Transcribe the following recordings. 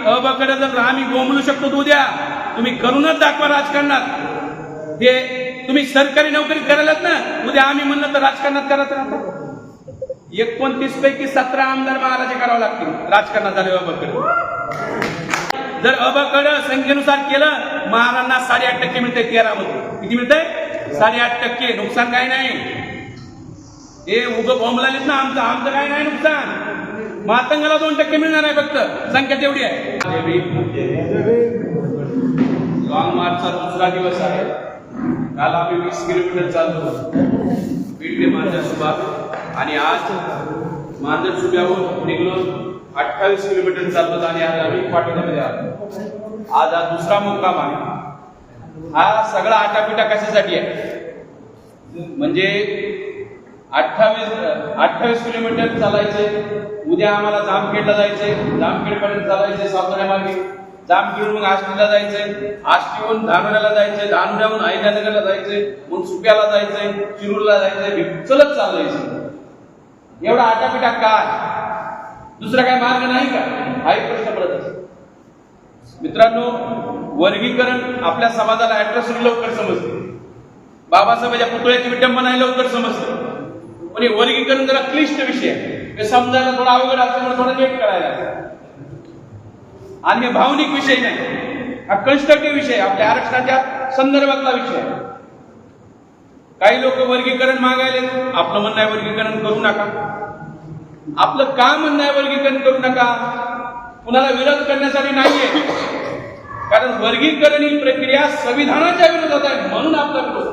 अबाकडे जर आम्ही बोंबलू शकतो तर उद्या तुम्ही करूनच दाखवा राजकारणात. ते तुम्ही सरकारी नोकरी करायलात ना, उद्या आम्ही म्हणलं तर राजकारणात करत राहता. 29 पैकी 17 आमदार महाराजे करावं लागतील राजकारणात झाले अबाकडे. जर अबाकडे संख्येनुसार केलं, महाराजांना 8.5% मिळते. 13 मध्ये किती मिळतंय? 8.5%. नुकसान काही नाही. हे उगं बोंबलालीत ना, आमचं काही नाही नुकसान. मातंगाला 2% मिळणार आहे, फक्त संख्या तेवढी आहे. लॉंग मार्चचा दुसरा दिवस आहे. काल आम्ही 20 किलोमीटर चाललो बीड ते मांजरसुबा, आणि आज मांजरसुब्याहून निघलो 28 किलोमीटर चाललो आणि आज आम्ही पाटोद्यामध्ये आलो. आज हा दुसरा मुक्काम आहे. हा सगळा आटापिटा कशासाठी आहे? म्हणजे 28 किलोमीटर चालायचे. उद्या आम्हाला जामखेडला जायचे, जामखेडपर्यंत चालायचे सावधाने मार्गे. जामखेडून आष्टीला जायचे, आष्टीहून धानोऱ्याला जायचे, धानोऱ्याहून अहिल्यानगरला जायचे, मग सुप्याला जायचे, शिरूरला जायचे, चलत चालायचे. एवढा आटापिटा काय? दुसरा काय मार्ग नाही का? हा एक प्रश्न पडत असतो. मित्रांनो, वर्गीकरण आपल्या समाजाला ऍट्रॉसिटी लवकर समजते. बाबासाहेबांच्या पुतळ्याची विटंबना लवकर समजते. पण हे वर्गीकरण जरा क्लिष्ट विषय आहे. हे समजायला थोडा अवघड असल्यामुळे थोडं लेट करायला. आणि हे भावनिक विषय नाही, हा कन्स्ट्रक्टिव्ह विषय, आपल्या आरक्षणाच्या संदर्भातला विषय आहे. काही लोक वर्गीकरण मागायले. आपलं म्हणणं आहे वर्गीकरण करू नका. आपलं का म्हणणं आहे वर्गीकरण करू नका? कुणाला विरोध करण्यासाठी नाहीये, कारण वर्गीकरण ही प्रक्रिया संविधानाच्या विरोधात आहे, म्हणून आपला विरोध.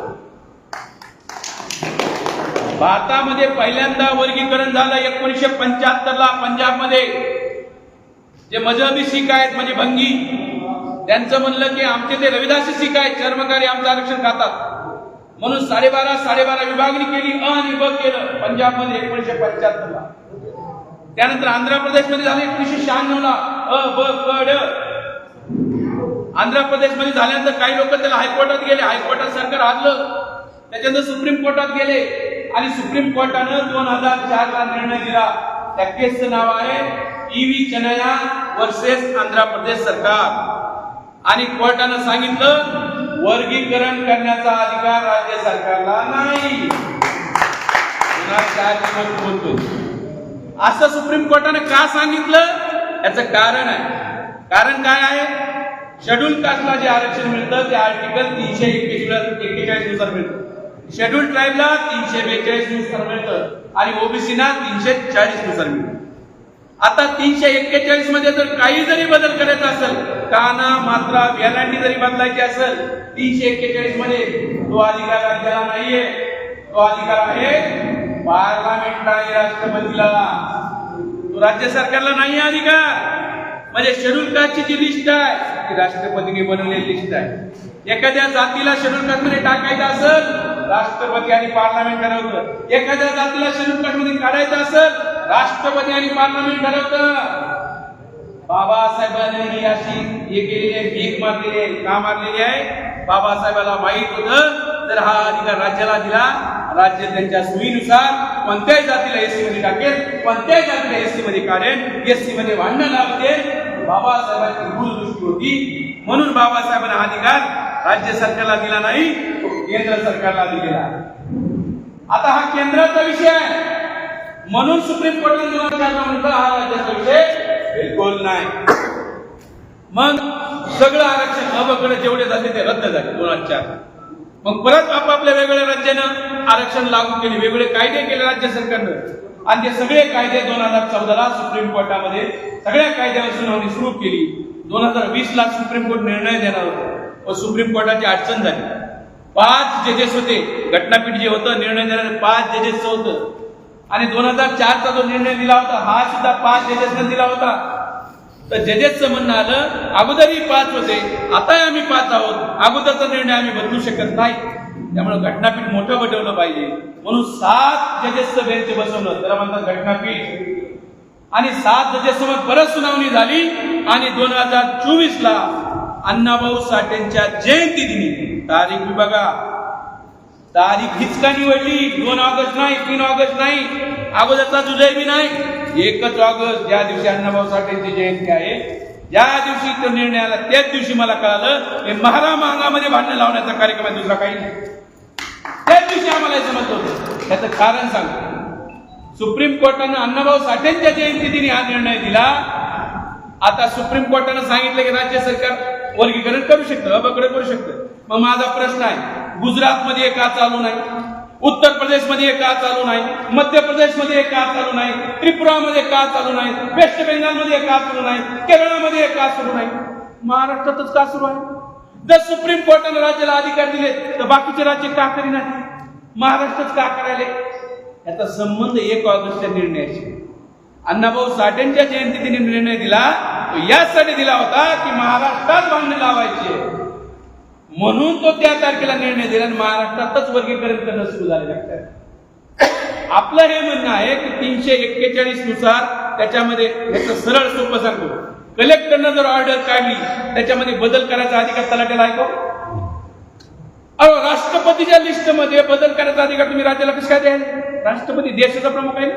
भारतामध्ये पहिल्यांदा वर्गीकरण झालं 1975 ला पंजाबमध्ये. जे मजहबी शीख आहेत म्हणजे भंगी, त्यांचं म्हणलं की आमचे ते रविदासी शीख आहेत, चर्मकारी आमचं आरक्षण खातात, म्हणून 12.5 विभागणी केली. अ आणि ब केलं पंजाबमध्ये 1975 ला. त्यानंतर आंध्र प्रदेशमध्ये झालं 1996 ला अ ब क ड. आंध्र प्रदेशमध्ये झाल्यानंतर काही लोक त्याला हायकोर्टात गेले, हायकोर्टात सरकार हारलं. त्याच्यानंतर सुप्रीम कोर्टात गेले आणि सुप्रीम कोर्टानं 2004 ला निर्णय दिला. त्या केसचं नाव आहे ईव्ही चनया वर्सेस आंध्र प्रदेश सरकार. आणि कोर्टानं सांगितलं वर्गीकरण करण्याचा अधिकार राज्य सरकारला नाही. असं सुप्रीम कोर्टाने का सांगितलं? याचं कारण आहे. कारण काय आहे? शेड्यूल कास्टला जे आरक्षण मिळतं ते आर्टिकल 341 नुसार मिळतं. शेड्यूल ट्राईबला 342 नुसार मिळतं आणि ओबीसीना 340 नुसार मिळतं. आता 341 मध्ये जर काही जरी बदल करायचा असेल, काना मात्रा व्यालांडी जरी बदलायची असेल, 341 मध्ये तो अधिकार राज्याला नाहीये. तो अधिकार आहे पार्लमेंटला आणि राष्ट्रपतीला. तो राज्य सरकारला नाही अधिकार. म्हणजे शेड्यूल कास्टची जी लिस्ट आहे ती राष्ट्रपतीने बनवलेली लिस्ट आहे. एखाद्या जातीला शेड्यूल कास्टमध्ये टाकायचं असेल राष्ट्रपती आणि पार्लमेंट ठरवतं. एखाद्या जातीला शेड्यूल कास्टमध्ये काढायचं असेल राष्ट्रपती आणि पार्लमेंट ठरवतं. बाबासाहेबांनी ही अशी हे केलेली आहे, भीक मारलेली आहे, का मारलेली आहे? बाबासाहेबांना माहित होतं जर हा अधिकार राज्याला दिला, राज्य त्यांच्या सोयीनुसार कोणत्याही जातीला एससी मध्ये टाकेल, कोणत्याही जातीला एससी मध्ये काढेल, एससी मध्ये भांडण लावते. बाबासाहेबांची दूरदृष्टी होती, म्हणून बाबासाहेबांना अधिकार राज्य सरकारला दिला नाही, केंद्र सरकारला दिलेला. आता हा केंद्राचा विषय आहे, म्हणून सुप्रीम कोर्टाने म्हटलं हा राज्याचा विषय बिलकुल नाही. मग सगळं आरक्षण अबकडे जेवढे जाते ते रद्द झाले 2004. मग परत आपापल्या वेगवेगळ्या राज्यानं आरक्षण लागू केले, वेगवेगळे कायदे केले राज्य सरकारनं. आणि ते सगळे कायदे 2014 ला सुप्रीम कोर्टामध्ये सगळ्या कायद्यावर सुनावणी सुरू केली. 2020 ला सुप्रीम कोर्ट निर्णय देणार होतं, पण सुप्रीम कोर्टाची अडचण झाली. 5 जजेस होते, घटनापीठ जे होतं निर्णय देणारे 5 जजेस होतं. आणि 2004 चा जो निर्णय दिला होता हा सुद्धा 5 जजेसने दिला होता. तर जजेसचं म्हणणं आलं अगोदरही 5 होते, आता आम्ही 5 आहोत, अगोदरचा निर्णय आम्ही बदलू शकत नाही. त्यामुळे घटनापीठ मोठं बनवलं पाहिजे, म्हणून 7 जजेसचं बेंच बसवलं, त्याला म्हणतात घटनापीठ. आणि 7 जजेससमोर परत सुनावणी झाली आणि 2024 ला अण्णाभाऊ साठेंच्या जयंती दिनी तारीख बघा, तारीख हीच का निवडली? 2 ऑगस्ट नाही, 3 ऑगस्ट नाही, अगोदरचा जुलै बी नाही, 1 ऑगस्ट ज्या दिवशी अण्णाभाऊ साठेंची जयंती आहे ज्या दिवशी तो निर्णय आला त्याच दिवशी मला कळालं हे महारामांगामध्ये भांडण लावण्याचा कार्यक्रम आहे, दुसरा काही नाही. त्याच दिवशी आम्हाला हे समजलं होतं. त्याचं कारण सांगतो. सुप्रीम कोर्टानं अण्णाभाऊ साठेंच्या जयंतीदिनी हा निर्णय दिला. आता सुप्रीम कोर्टानं सांगितलं की राज्य सरकार वर्गीकरण करू शकतं, अबकडे करू शकतं. मग माझा प्रश्न आहे, गुजरातमध्ये का चालू नाही, उत्तर प्रदेशमध्ये का चालू नाही, मध्य प्रदेशमध्ये का चालू नाही, त्रिपुरामध्ये का चालू नाही, वेस्ट बेंगालमध्ये का चालू नाही, केरळमध्ये का सुरू नाही, महाराष्ट्रातच का सुरू आहे? जर सुप्रीम कोर्टाने राज्याला अधिकार दिले तर बाकीचे राज्य का करी नाही, महाराष्ट्रच का करायले? याचा संबंध 1 ऑगस्टच्या निर्णयाशी. अण्णाभाऊ साठेंच्या जयंतीने निर्णय दिला तो यासाठी दिला होता की महाराष्ट्रात भांडण लावायचे, म्हणून तो त्या तारखेला निर्णय दिला आणि महाराष्ट्रातच वर्गीकरण करणं सुरू झाले. आपलं हे म्हणणं आहे की 341 नुसार त्याच्यामध्ये याचं सरळ सोपं सांगतो, कलेक्टरनं जर ऑर्डर काढली त्याच्यामध्ये बदल करायचा अधिकार तलाट्याला आहे का? अहो, राष्ट्रपतीच्या लिस्टमध्ये बदल करायचा अधिकार तुम्ही राज्याला कसं काय द्याल? राष्ट्रपती देशाचा प्रमुख आहे.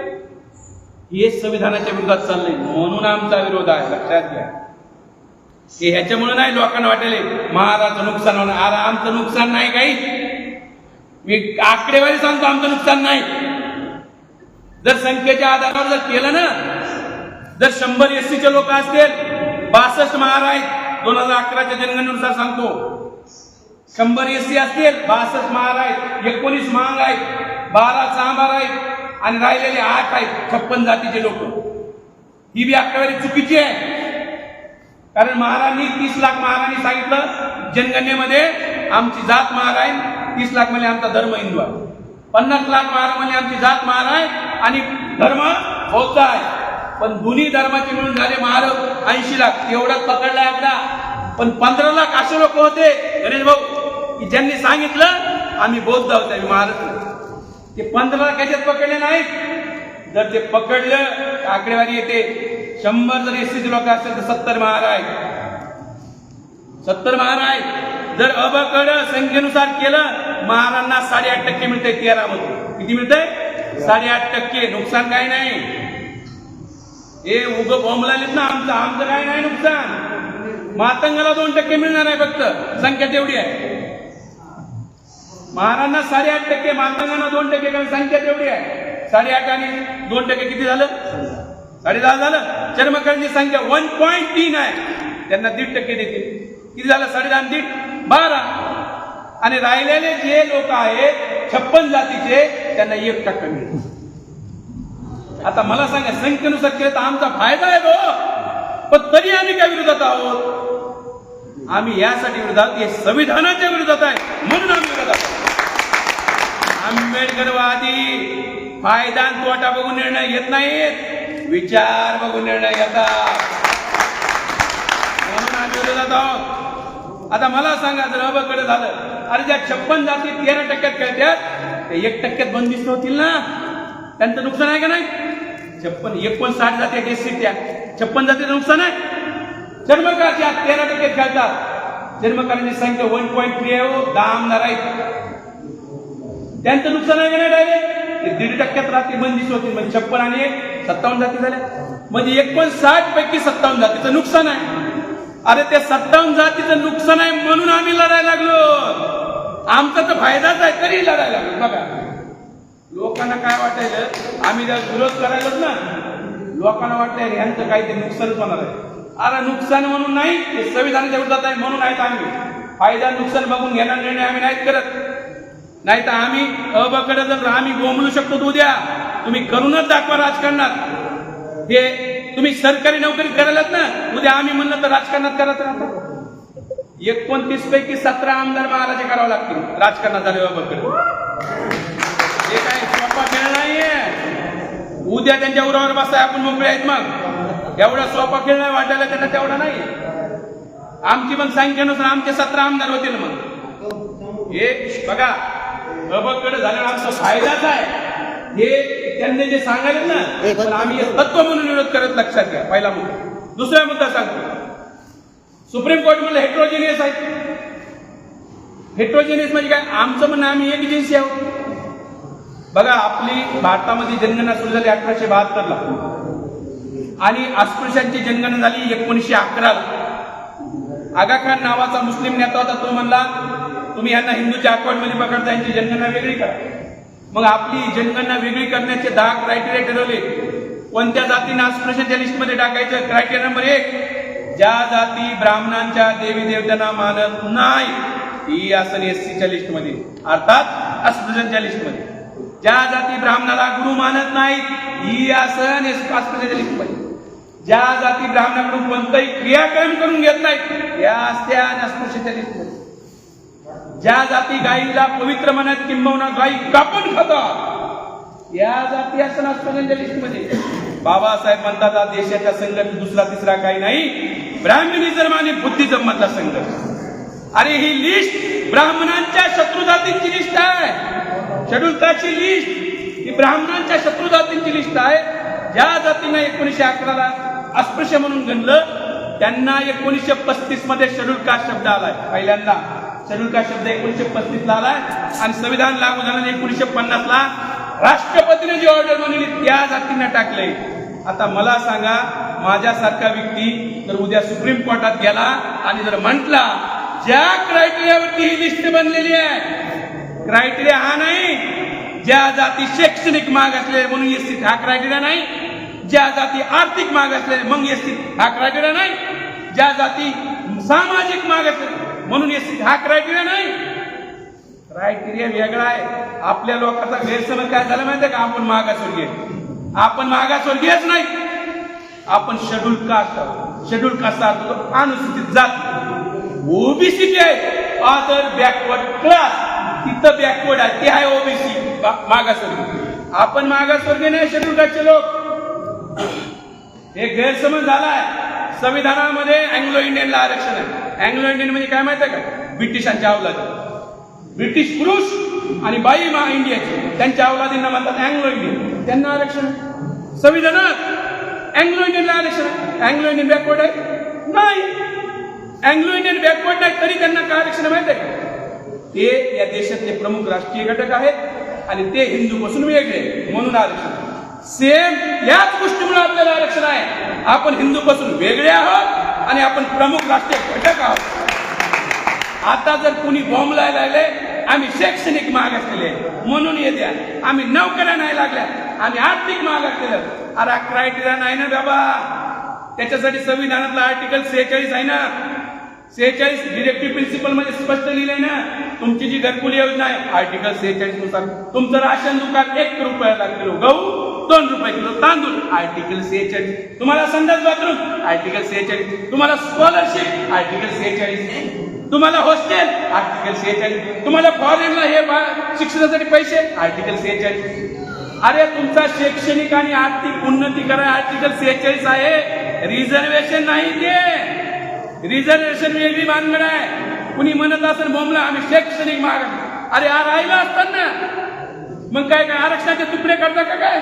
हे संविधानाच्या विरोधात चाललंय, म्हणून आमचा विरोध आहे, लक्षात घ्या. हे ह्याच्यामुळे नाही लोकांना वाटेल महाराजचं नुकसान होणार. अरे आमचं नुकसान नाही काही, मी आकडेवारी सांगतो, आमचं नुकसान नाही. जर संख्येच्या आधारावर जर केलं ना, जर 100 एससीचे लोक असतील, 62 महार आहेत 2011च्या जनगणनेनुसार सांगतो, 100 एससी असतील 62 महार आहेत, 19 मांग आहेत, 12 चांभार आहेत आणि राहिलेले 8 आहेत 56 जातीचे लोक. ही बी आकडेवारी चुकीची आहे. कारण महाराजांनी 30 लाख महाराजांनी सांगितलं जनगणनेमध्ये आमची जात महार आहे, 30 लाख म्हणजे आमचा धर्म हिंदू आहे, 50 लाख महार म्हणजे आमची जात महार आहे आणि धर्म बौद्ध आहे. पण दोन्ही धर्माचे मिळून झाले महार 80 लाख, एवढाच पकडला आकडा. पण 15 लाख असे लोक होते गणेश भाऊ की ज्यांनी सांगितलं आम्ही बौद्ध आहोत, आम्ही महाराज. ते 15 लाख याच्यात पकडले नाहीत. जर ते पकडलं आकडेवारी येते 100 जर एससीचे लोक असतील तर 70 महार आहेत, 70 महार आहेत. जर अबकड संख्येनुसार केलं महारांना 8.5% मिळतंय 13 मध्ये. किती मिळतंय? 8.5%. नुकसान काही नाही. हे उग बोंबलालीत ना, आमचं काही नाही नुकसान. मातंगाला 2% मिळणार आहे, फक्त संख्या तेवढी आहे. महारांना 8.5%, मातंगांना 2%, कारण संख्या तेवढी आहे. 8.5 आणि 2% किती झालं? 10.5 झालं. चर्मकारांची संख्या 1.3 आहे, त्यांना 1.5% देतील. किती झालं? 10.5 आणि 12. आणि राहिलेले जे लोक आहेत 56 जातीचे त्यांना 1% मिळेल. आता मला सांगा, संख्येनुसार केलं तर आमचा फायदा आहे गो, पण तरी आम्ही काय विरोधात आहोत? आम्ही यासाठी विरोधात, हे संविधानाच्या विरोधात आहे, म्हणून आम्ही विरोधात आहोत. आंबेडकरवादी फायदा आणि तोटा बघून निर्णय घेत नाहीत, विचार बघून निर्णय घेतात, म्हणून आम्ही विरोधात आहोत. आता मला सांगा, जर अबकडे झालं, अरे ज्या 56 जाती 13% खेळतात ते 1% बंदिस्त होतील ना, त्यांचं नुकसान आहे का नाही? 59 जाती एससी, त्या 56 जातीचं नुकसान आहे. चर्मकार ज्या 13% खेळतात, चर्मकारांची संख्या 1.3 आहे, 10 आमदार आहेत, त्यांचं नुकसान आहे का नाही? डायरेक्ट ते 1.5% राहतील, बंदिस्त होतील. म्हणजे 56 आणि 1 57 जाती झाल्या, म्हणजे 59 पैकी 57 जातीचं नुकसान आहे. अरे ते 57 जातीचं नुकसान आहे म्हणून आम्ही लढायला लागलो. आमचा तर फायदाच आहे तरी लढायला लागलो. बघा, लोकांना काय वाटायलं, आम्ही जर विरोध करायलाच ना, लोकांना वाटलं यांचं काहीतरी नुकसानच होणार आहे. अरे नुकसान म्हणून नाही, ते संविधानाच्या विरोधात आहे म्हणून आहेत. आम्ही फायदा नुकसान बघून घेणार निर्णय आम्ही नाहीत करत. नाही तर आम्ही अबकडे जर आम्ही गोंबलू शकतो, उद्या तुम्ही करूनच दाखवा राजकारणात. हे तुम्ही सरकारी नोकरी करायलात ना, उद्या आम्ही म्हणलं तर राजकारणात करत राहता. 29 पैकी 17 आमदार महाराजे करावं लागतील राजकारणात झाले अबकडे. हे काय सोपा खेळ नाहीये. उद्या त्यांच्या उरावर बसाय आपण मोकळे आहेत. मग एवढा सोपा खेळ नाही वाटायला त्यांना, तेवढा नाही. आमची पण संख्येनुसार आमचे 17 आमदार होतील. मग हे बघा, अबकडे झाल्यावर आमचा फायदाच आहे. हे त्यांनी जे सांगायला ना, पण आम्ही तत्व म्हणून विरोध करत, लक्षात घ्या. पहिला मुद्दा. दुसरा मुद्दा सांगतो, सुप्रीम कोर्ट म्हणलं हेट्रोजिनियस आहे. हेट्रोजिनियस म्हणजे काय? आमचं म्हणणं आम्ही एक एजन्सी आहोत. बघा, आपली भारतामध्ये जनगणना सुरू झाली 1872 ला. आणि अस्पृश्यांची जनगणना झाली 1911. आगा खान नावाचा मुस्लिम नेता होता. तो म्हणला तुम्ही यांना हिंदूच्या अकाउंटमध्ये पकडता, यांची जनगणना वेगळी करा. मग आपली जनगणना वेगळी करण्याचे 10 क्रायटेरिया ठरवले. कोणत्या जातींना अस्पृश्यांच्या लिस्टमध्ये टाकायचं? क्रायटेरिया नंबर 1, ज्या जाती ब्राह्मणांच्या देवी देवतांना मानत नाही ही असन एससीच्या लिस्टमध्ये, अर्थात अस्पृश्यांच्या लिस्टमध्ये. ज्या जाती ब्राह्मणाला गुरु मानत नाहीत ही असन अस्पृश्यांच्या लिस्टमध्ये. ज्या जाती ब्राह्मणाकडून कोणताही क्रियाक्रम करून घेत नाहीत या असत्या अस्पृश्यांच्या लिस्टमध्ये. ज्या जाती गायीला पवित्र मानत किंबहुना गायी कापून खातात या जाती असण अस्पृश्यांच्या लिस्टमध्ये. बाबासाहेब म्हणतात हा देशाच्या संघर्ष दुसरा तिसरा काही नाही, ब्राह्मणिझम आणि बुद्धिझम मधला संघर्ष. अरे ही लिस्ट ब्राह्मणांच्या शत्रू जातींची लिस्ट आहे. शेड्यूल कास्टची लिस्ट ही ब्राह्मणांच्या शत्रू जातींची लिस्ट आहे. ज्या जातींना 1911ला अस्पृश्य म्हणून गणलं त्यांना 1935 मध्ये शेड्यूल कास्ट शब्द आलाय. पहिल्यांदा शेड्यूल कास्ट शब्द 1935 ला आलाय आणि संविधान लागू झालं 1950 ला. राष्ट्रपतीने जी ऑर्डर बनवली त्या जातींना टाकले. आता मला सांगा, माझ्यासारखा व्यक्ती जर उद्या सुप्रीम कोर्टात गेला आणि जर म्हटला ज्या क्रायटेरियावरती ही लिस्ट बनलेली आहे, क्रायटेरिया हा नाही ज्या जाती शैक्षणिक माग असलेले म्हणून एससी हा क्रायटेरिया नाही, ज्या जाती आर्थिक माग असलेले मग एससी हा क्रायटेरिया नाही, ज्या जाती सामाजिक माग असलेले म्हणून एससी हा क्रायटेरिया नाही. क्रायटेरिया वेगळा आहे. आपल्या लोकांचा गैरसमज काय झाला माहितीये का? आपण मागासवर्गीय. आपण मागासवर्गीयच नाही, आपण शेड्यूल कास्ट. शेड्यूल कास्ट अनुसूचित जात. ओबीसी आहे अदर बॅकवर्ड क्लास, तिथं बॅकवर्ड आहे ते आहे ओबीसी मागासवर्गीय. आपण मागासवर्गीय नाही शेड्यूल कास्टचे लोक. हे गैरसमज झालाय. संविधानामध्ये अँग्लो इंडियनला आरक्षण आहे. अँग्लो इंडियन म्हणजे काय माहिती आहे का? ब्रिटिशांच्या अवलादी. ब्रिटिश पुरुष आणि बाई इंडियाचे त्यांच्या अवलादींना म्हणतात अँग्लो इंडियन, त्यांना आरक्षण. संविधानात अँग्लो इंडियनला आरक्षण आहे. अँग्लो इंडियन बॅकवर्ड आहे नाही. अँग्लो इंडियन बॅकवर्ड नाही तरी त्यांना काय आरक्षण माहिती आहे का? ते या देशातले प्रमुख राष्ट्रीय घटक आहेत आणि ते हिंदूपासून वेगळे म्हणून आरक्षण. सेम याच गोष्टीमुळे आपल्याला आरक्षण आहे. आपण हिंदूपासून वेगळे आहोत आणि आपण प्रमुख राष्ट्रीय घटक आहोत. आता जर कोणी बॉम्ब लायला लागले आम्ही शैक्षणिक मागासलेले म्हणून येत्या, आम्ही नोकऱ्या नाही लागल्या, आम्ही आर्थिक मागासलेलं. अरे क्रायटेरिया नाही ना बाबा. त्याच्यासाठी संविधानातला आर्टिकल 46 आहे ना. 46 डिरेक्टिव्ह प्रिन्सिपल मध्ये स्पष्ट लिहिलंय ना. तुमची जी घरकुल योजना आहे आर्टिकल 46 नुसार तुमचं राशन दुकान 1 रुपयाला किलो गहू, 2 रुपये किलो तांदूळ आर्टिकल 46. तुम्हाला संडास बाथरूम आर्टिकल 46. तुम्हाला स्कॉलरशिप आर्टिकल 46. तुम्हाला हॉस्टेल आर्टिकल 46. तुम्हाला फॉरेनला हे शिक्षणासाठी पैसे आर्टिकल 46. अरे तुमचा शैक्षणिक आणि आर्थिक उन्नती करा आर्टिकल 46 आहे. रिझर्वेशन नाही ते. रिझर्वेशन वेगळी भानगड आहे. कुणी म्हणत असेल बोंबला आम्ही शैक्षणिक माग. अरे राहिला असतात ना मग काय काय आरक्षणाचे तुकडे करता का काय?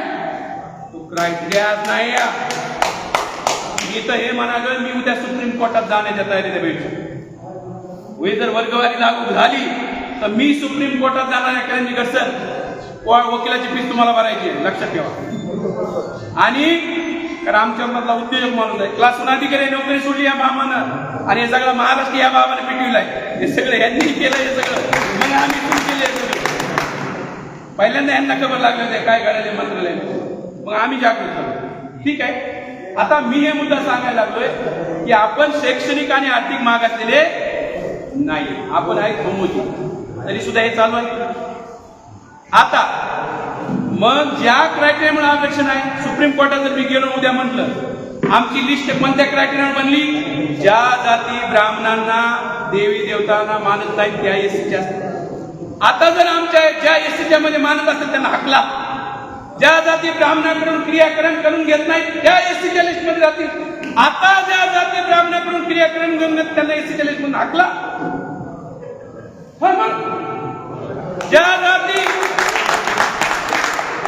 तो क्रायटेरिया नाही. मी तर हे म्हणाल मी उद्या सुप्रीम कोर्टात जाण्याच्या तयारीने भेटतो. जर वर्गवारी लागू झाली तर मी सुप्रीम कोर्टात जाणार आहे. कारण मी कसं वकिलाची फीस तुम्हाला भरायची आहे लक्षात ठेवा. आणि कारण आमच्या मधला उद्योजक माणूस आहे. क्लास 1 अधिकारी नोकरी सोडली या बाबानं आणि हे सगळं महाराष्ट्र या बाबाने पिटविलाय. हे सगळं यांनी केलं. हे सगळं मग आम्ही सुरू केले. पहिल्यांदा यांना खबर लागली होते काय घडायला मंत्रालयात. मग आम्ही जागृत झालो. ठीक आहे. आता मी हे मुद्दा सांगायला लागलोय की आपण शैक्षणिक आणि आर्थिक मागासलेले नाही. आपण आहे होमोजिन. तरी सुद्धा हे चालू आहे. आता मग ज्या क्रायटेरियामुळे आरक्षण आहे सुप्रीम कोर्टात जर मी गेलो उद्या म्हटलं आमची लिस्ट कोणत्या क्रायटेरियावर बनली? ज्या जाती ब्राह्मणांना देवी देवतांना मानत नाहीत त्या एससीच्या असतात. आता जर आमच्या ज्या एससीच्या मध्ये मानत असतात त्यांना हकला. ज्या जाती ब्राह्मणाकडून क्रियाकरण करून घेत नाहीत त्या एससीच्या लिस्ट मध्ये जातील. आता ज्या जाती ब्राह्मणाकडून क्रियाकरण करून घेत त्यांना एससीच्या लिस्ट मध्ये हकला. ज्या जाती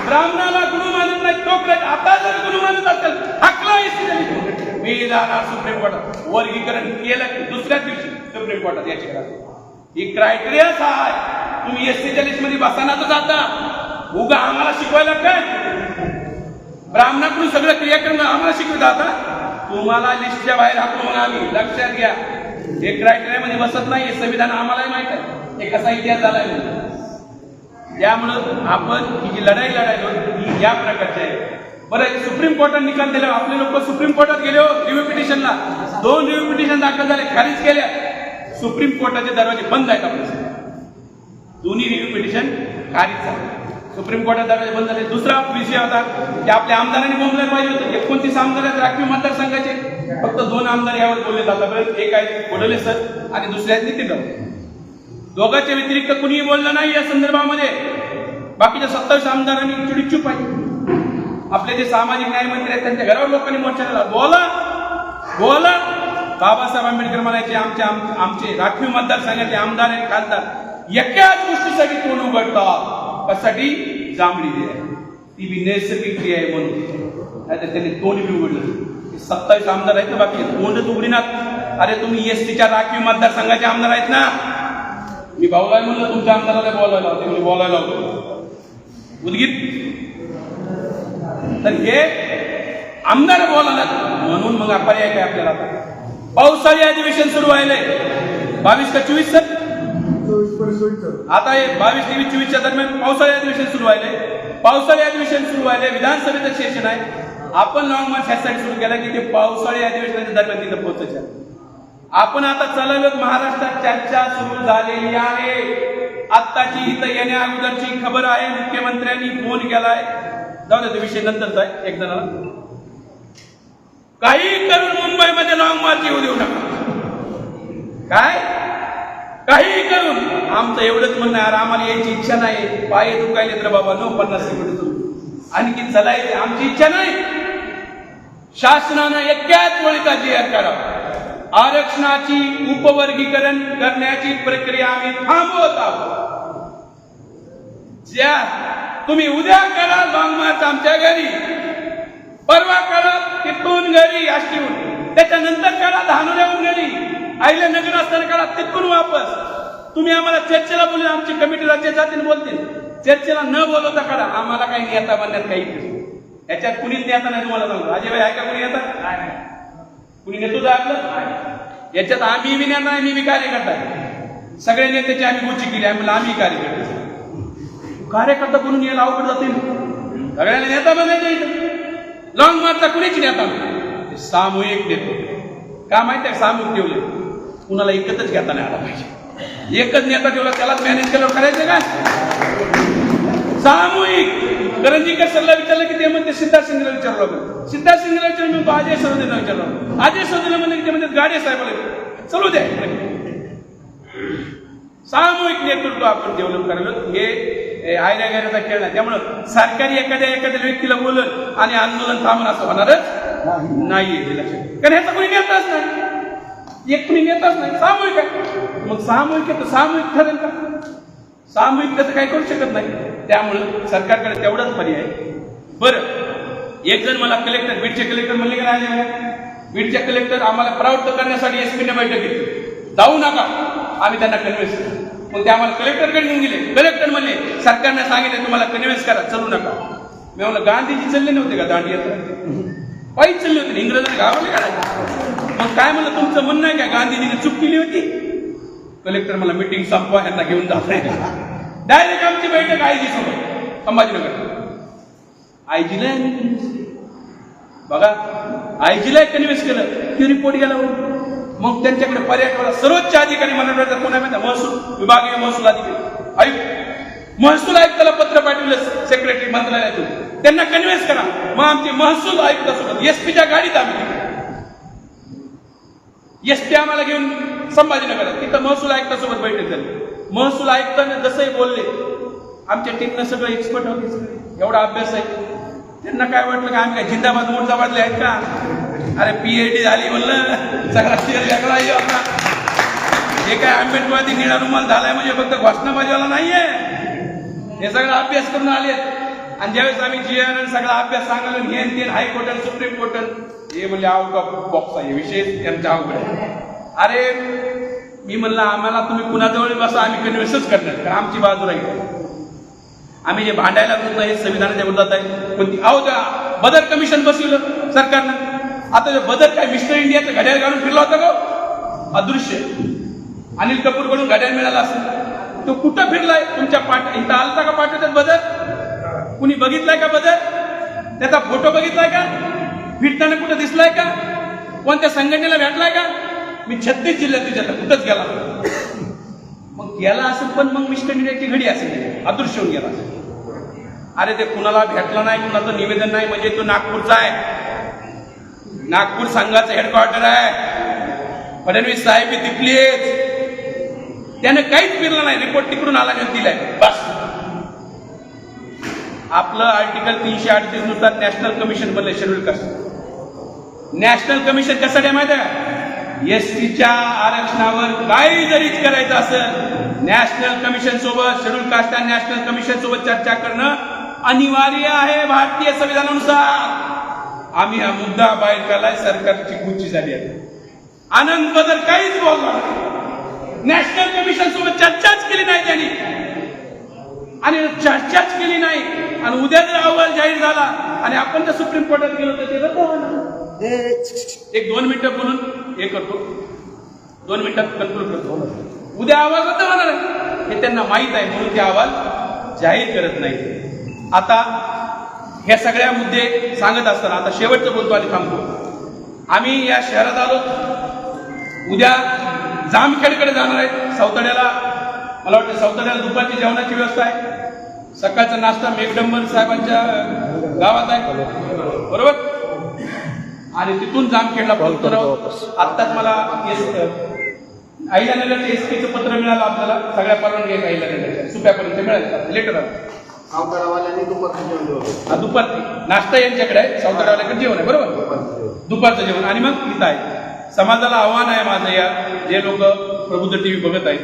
ब्राह्मणाला गुरु मानत नाही तो आता जर गुरु मानत असेल हकला एससीच्या लिस्ट. मी जाणार सुप्रीम कोर्टात. वर्गीकरण केलं दुसऱ्याच दिवशी सुप्रीम कोर्टात याची करा. ही क्रायटेरिया आहे. तुम्ही एससीच्या लिस्ट मध्ये बसाना तर जाता उगा आम्हाला शिकवायला काय? ब्राह्मणाकडून सगळं क्रियाक्रम आम्हाला शिकवत आता तुम्हाला लिस्टच्या बाहेर आपण आम्ही लक्षात घ्या हे क्रायटेरियामध्ये बसत नाही. हे संविधान आम्हालाही माहित आहे हे कसा इतिहास झालाय. त्यामुळं आपण ही जी लढाई लढायलो ही या प्रकारची आहे. बरं सुप्रीम कोर्टाने निकाल दिला. आपले लोक सुप्रीम कोर्टात गेले हो रिव्ह्यू पिटिशनला. 2 रिव्ह्यू पिटिशन दाखल झाले खारिज केल्या. सुप्रीम कोर्टाचे दरवाजे बंद आहेत आपले. दोन्ही रिव्ह्यू पिटिशन खारिज झाले. सुप्रीम कोर्टात दरवाजे बंद झाले. दुसरा विषय होता की आपल्या आमदारांनी बोललं पाहिजे होतं. 29 आमदार आहेत राखीव मतदारसंघाचे. फक्त 2 आमदार यावर बोलले जातात. एक आहे कोडले सर आणि दुसरे आहेत नितीन राऊत. दोघांच्या व्यतिरिक्त कुणीही बोललं नाही या संदर्भामध्ये. बाकीच्या 27 आमदारांनी चिडीत चूप आहे. आपले जे सामाजिक न्याय मंत्री आहेत त्यांच्या घरावर लोकांनी मोर्चा केला. बोला बाबासाहेब आंबेडकर म्हणायचे आमचे राखीव मतदारसंघाचे आमदार आणि खासदार एकाच गोष्टीसाठी तोंड उघडतात. कशासाठी? जांभळी आहे ती बी नैसर्गिक क्रिया आहे म्हणून. नाही तर त्यांनी तोंड बी उघडलं. 27 आमदार आहेत ना बाकी तोंडच उघडीनात. अरे तुम्ही एसटीच्या राखीव मतदारसंघाचे आमदार आहेत ना. मी भाऊला म्हणलं तुमच्या आमदाराला बोलायला होते म्हणजे बोलायला होतो उद्गीत. तर हे आमदार बोलायला म्हणून मग पर्याय काय आपल्याला. पावसाळी अधिवेशन सुरू व्हायलंय 22 का 24 सर आता हे 22-23-24च्या दरम्यान पावसाळी अधिवेशन सुरू व्हायलंय. पावसाळी अधिवेशन सुरू व्हायलंय. विधानसभेचं सेशन आहे. आपण लॉंग मार्च ह्यासाठी सुरू केला की ते पावसाळी अधिवेशनाच्या दरम्यान तिथं पोहोचायचं. आपण आता चालवलं महाराष्ट्रात चर्चा सुरू झालेली आहे. आत्ताची इथं येण्या अगोदरची खबर आहे. मुख्यमंत्र्यांनी फोन केलाय. जाऊ दे विषय नंतरचा आहे. एक जणाला काही करून मुंबईमध्ये लॉंग मार्च येऊ देऊ नका. काय काही करून आमचं एवढंच म्हणणं आहे. आम्हाला यायची इच्छा नाही. पाय दुखायले तर बाबा 50 किलोमीटर आणखी चलायचे आमची इच्छा नाही. शासनानं एकाच वेळेचा GR करावा. आरक्षणाची उपवर्गीकरण करण्याची प्रक्रिया आम्ही थांबवत आहोत. ज्या तुम्ही उद्या करा लॉंग मार्च आमच्या घरी. परवा करा तिथून घरी आष्टीहून. त्याच्यानंतर करा धानोऱ्याहून घरी. अहिल्यानगर असताना करा तिथून वापस. तुम्ही आम्हाला चर्चेला बोलून आमची कमिटी राज्य जातील बोलतील. चर्चेला न बोलवता करा. आम्हाला काही नेता बनण्यात काही याच्यात कुणीच नेता नाही. तुम्हाला सांगतो अजय आहे का कुणी नेता? कुणी नेतो जा आपलं याच्यात. आम्ही बी नेता मी बी कार्यकर्ता आहे. सगळ्या नेत्याची आम्ही गोची केली आहे. आम्ही कार्यकर्ते कार्यकर्ता बनून यायला अवघड जाते. सगळ्यांना नेता बनायचं. लॉंग मार्चचा कुणीच नेता नाही. सामूहिक देतो का माहिती आहे? सामूहिक ठेवले कुणाला एकत्रच घेता नाही आला पाहिजे. एकच नेता ठेवला त्यालाच मॅनेज केल्यावर करायचं का? सामूहिक. करंजीकर सरला विचारलं की ते म्हणते सिद्धार्थ शिंदेला विचारलं. सिद्धार्थ शिंदेला विचारलं मी अजय सरोदेला विचारलं. अजय सरोदेला म्हणले की ते म्हणते गाडे साहेबाला चलू द्या. सामूहिक नेतृत्व आपण डेव्हलप करायला हे आयऱ्या गैऱ्याचा खेळ नाही. त्यामुळं सरकारी एखाद्या व्यक्तीला बोलून आणि आंदोलन थांबून असं होणारच नाहीये हे लक्षात. कारण ह्याचा कोणी नेताच नाही. एक कोणी नेताच नाही. सामूहिक आहे. मग सामूहिक ठरेल का? सामूहिक त्याचं काही करू शकत नाही. त्यामुळं सरकारकडे तेवढाच पर्याय आहे. बरं एक जण मला कलेक्टर बीडचे कलेक्टर म्हणले का नाही बीडच्या कलेक्टर आम्हाला प्राउड करण्यासाठी एसपीने बैठक घेतली. जाऊ नका आम्ही त्यांना कन्व्हिन्स केलं. मग ते आम्हाला कलेक्टरकडे घेऊन गेले. कलेक्टर म्हणले सरकारने सांगितले तुम्हाला कन्व्हिन्स करा चलू नका. मी म्हणलं गांधीजी चालले नव्हते का दांडी यात्रा? पायीच चालले होते. इंग्रजांनी गावाला काढायचे. मग काय म्हणलं तुमचं म्हणणं आहे का गांधीजीने चूक केली होती? कलेक्टर मला मीटिंग संपवा यांना घेऊन जात नाही. डायरेक्ट आमची बैठक आयजी सोबत संभाजीनगर. आयजीला बघा आयजीला कन्व्हिन्स केलं की रिपोर्ट गेला. मग त्यांच्याकडे पर्यटनाला सर्वोच्च अधिकारी मराठवाड्याचा कोण आहे महसूल विभागीय महसूल अधिकारी आयुक्त. महसूल आयुक्ताला पत्र पाठवलं सेक्रेटरी मंत्रालयातून त्यांना कन्व्हिन्स करा. मग आमची महसूल आयुक्तासोबत एसपीच्या गाडीत आम्ही एसपी आम्हाला घेऊन संभाजीनगरात तिथं महसूल आयुक्तासोबत बैठक झाली. महसूल आयुक्ताने जसंही बोलले आमच्या टीमनं सगळं एक्सपर्ट होते. एवढा अभ्यास आहे. त्यांना काय वाटलं का आम्ही काय जिंदाबाद मुर्दाबादले आहेत का? अरे PhD झाली म्हणलं सगळा शेअर वेगळा होता. हे काय आंबेडकरवादी निळा रुमाल झालाय म्हणजे फक्त घोषणाबाजीवाला नाहीये. हे सगळा अभ्यास करून आलेत. आणि ज्यावेळेस आम्ही GR सगळा अभ्यास सांगलो हे हायकोर्ट सुप्रीम कोर्ट हे म्हणजे आउट ऑफ बॉक्स आहे विषय त्यांचा अवघड आहे. अरे मी म्हणलं आम्हाला तुम्ही कुणाजवळ बसा आम्ही कन्व्हिन्सच करणार कारण आमची बाजू राहील. आम्ही जे भांडायला लागलो हे संविधानाच्या विरोधात आहे. पण ती अहो त्या बदर कमिशन बसवलं सरकारनं. आता जे बदर काय मिस्टर इंडियाचं घड्याळ घालून फिरला होता का अदृश्य अनिल कपूर कडून घड्याळ मिळाला असेल, तो कुठं फिरलाय तुमच्या इथं आलता का पाठवतात बदर? कुणी बघितलाय का बदर? त्याचा फोटो बघितलाय का? फिरताना कुठं दिसलाय का? कोणत्या संघटनेला भेटलाय का? मी 36 जिल्ह्यात तुझ्याला कुठंच गेला. मग गेला असेल पण मग मिस्टर इंडियाची घडी असेल, अदृश्य होऊन गेला असेल. अरे ते कुणाला भेटला नाही, कुणाचं निवेदन नाही, म्हणजे तो नागपूरचा आहे, नागपूर संघाचं हेडक्वार्टर आहे. फडणवीस साहेब तिथलेच, त्याने काहीच फिरलं नाही, रिपोर्ट तिकडून आला नाही दिलाय बस. आपलं आर्टिकल 338 नुसार नॅशनल कमिशन बनले शेड्यूल कास्ट. नॅशनल कमिशन कशासाठी माहिती आहे का? एसटीच्या आरक्षणावर काही जरीच करायचं असेल, नॅशनल कमिशन सोबत, शेड्यूल कास्ट आणि नॅशनल कमिशन सोबत चर्चा करणं अनिवार्य आहे भारतीय संविधानानुसार. आम्ही हा मुद्दा बाहेर काढलाय, सरकारची गुच्ची झाली आहे. आनंद बदल काहीच बोलला नाही, नॅशनल कमिशन सोबत चर्चाच केली नाही त्यांनी, आणि चर्चाच केली नाही. आणि उद्या जर अहवाल जाहीर झाला आणि आपण जर सुप्रीम कोर्टात गेलो तर ते रद्द होणार. एक 2 मिनिटं बोलून हे करतो, 2 मिनिटात कन्क्लूड करतो. उद्या अहवाल रद्द होणार आहे हे त्यांना माहित आहे, म्हणून ते अहवाल जाहीर करत नाही. आता हे सगळ्या मुद्दे सांगत असताना आता शेवटचं बोलतो आणि थांबतो. आम्ही या शहरात आलो, उद्या जामखेडकडे जाणार आहे. सौतड्याला, मला वाटतं सौतड्याला दुपारची जेवणाची व्यवस्था आहे, सकाळचा नाश्ता मेघडंबर साहेबांच्या गावात आहे, बरोबर. आणि तिथून जामखेडला पोहोचतो. आत्ताच मला अहिल्यानगरच्या एसटीचं पत्र मिळालं आपल्याला, सगळ्या परवानगी आहेत अहिल्यानगरच्या, सुप्यापर्यंत मिळालं, लेटर आलं. दुपारची नाश्ता यांच्याकडे आहे, सावताडवाल्याकडे जेवण आहे, बरोबर, दुपारचं जेवण. आणि मग इथं आहे. समाजाला आव्हान आहे माझं, या जे लोक प्रबुद्ध टीव्ही बघत आहेत,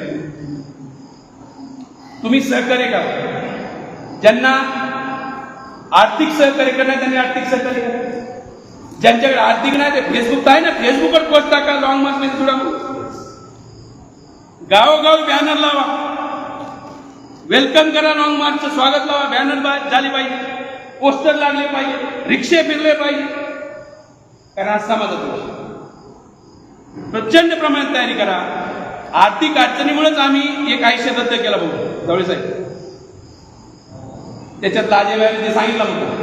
तुम्ही सहकार्य करा. ज्यांना आर्थिक सहकार्य करणार त्यांनी आर्थिक सहकार्य करा. ज्यांच्याकडे आर्थिक नाही ते फेसबुक आहे ना, फेसबुकवर पोस्ट टाका, लॉंग मार्च मध्ये जुडा. गावोगावी बॅनर लावा, वेलकम करा, लॉंग मार्चचं स्वागत लावा, बॅनर झाले पाहिजे, पोस्टर लागले पाहिजे, रिक्षे फिरले पाहिजे. कारण आज समाजात प्रचंड प्रमाणात तयारी करा. आर्थिक अडचणीमुळेच आम्ही एक आयुष्य रद्द केला भाऊ जवळे साहेब, त्याच्यात लाजेबाईने जे सांगितलं होतं.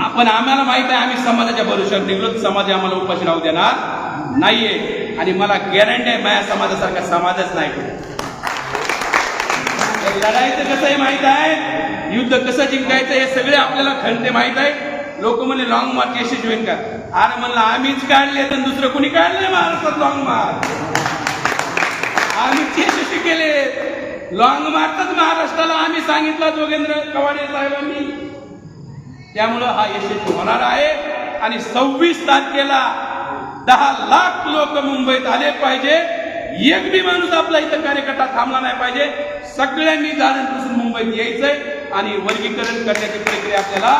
आपण आम्हाला माहित आहे, आम्ही समाजाच्या भरोश्यावर निघलो, समाज आम्हाला उपाशी राहू देणार नाहीये. आणि मला गॅरंटी आहे, माझ्या समाजासारखा समाजच नाही. लढायचं कसं आहे माहित आहे, युद्ध कसं जिंकायचं हे सगळे आपल्याला खंते माहित आहे. लोक म्हणले लॉंग मार्च यशस्वी होईल का? अरे म्हणलं आम्हीच काढले तर दुसरं कोणी काढले महाराष्ट्रात लॉंग मार्च? आम्हीच यशस्वी केले लॉंग मार्चच महाराष्ट्राला. आम्ही सांगितलं जोगेंद्र कवाडे साहेबांनी. त्यामुळं हा यशस्वी होणार आहे. आणि 26 तारखेला 10 लाख लोक मुंबईत आले पाहिजे. एक बी माणूस आपला इथं कार्यकर्ता थांबला नाही पाहिजे. सगळ्यांनी जाणून मुंबईत यायचंय आणि वर्गीकरण करण्याची प्रक्रिया आपल्याला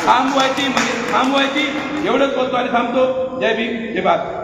थांबवायची, म्हणजे थांबवायची. एवढंच बोलतो आणि थांबतो. जय भीम, जय भारत.